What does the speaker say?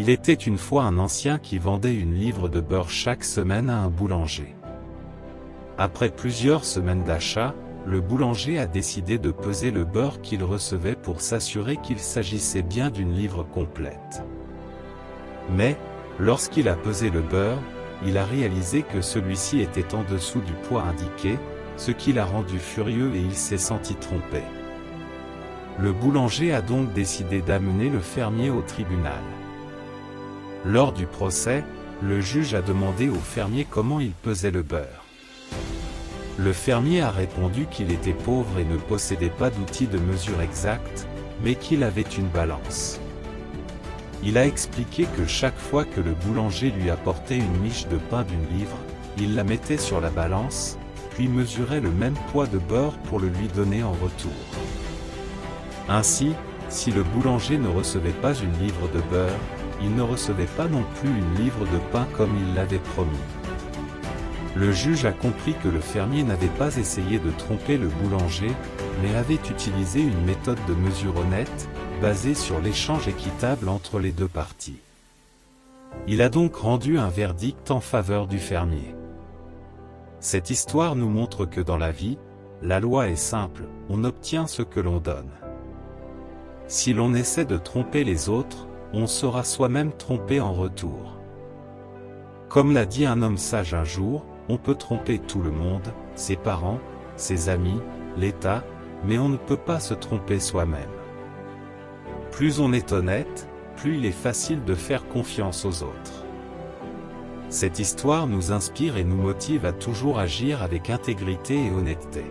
Il était une fois un ancien qui vendait une livre de beurre chaque semaine à un boulanger. Après plusieurs semaines d'achat, le boulanger a décidé de peser le beurre qu'il recevait pour s'assurer qu'il s'agissait bien d'une livre complète. Mais, lorsqu'il a pesé le beurre, il a réalisé que celui-ci était en dessous du poids indiqué, ce qui l'a rendu furieux et il s'est senti trompé. Le boulanger a donc décidé d'amener le fermier au tribunal. Lors du procès, le juge a demandé au fermier comment il pesait le beurre. Le fermier a répondu qu'il était pauvre et ne possédait pas d'outil de mesure exact, mais qu'il avait une balance. Il a expliqué que chaque fois que le boulanger lui apportait une miche de pain d'une livre, il la mettait sur la balance, puis mesurait le même poids de beurre pour le lui donner en retour. Ainsi, si le boulanger ne recevait pas une livre de beurre, il ne recevait pas non plus une livre de pain comme il l'avait promis. Le juge a compris que le fermier n'avait pas essayé de tromper le boulanger, mais avait utilisé une méthode de mesure honnête, basée sur l'échange équitable entre les deux parties. Il a donc rendu un verdict en faveur du fermier. Cette histoire nous montre que dans la vie, la loi est simple, on obtient ce que l'on donne. Si l'on essaie de tromper les autres, on sera soi-même trompé en retour. Comme l'a dit un homme sage un jour, on peut tromper tout le monde, ses parents, ses amis, l'État, mais on ne peut pas se tromper soi-même. Plus on est honnête, plus il est facile de faire confiance aux autres. Cette histoire nous inspire et nous motive à toujours agir avec intégrité et honnêteté.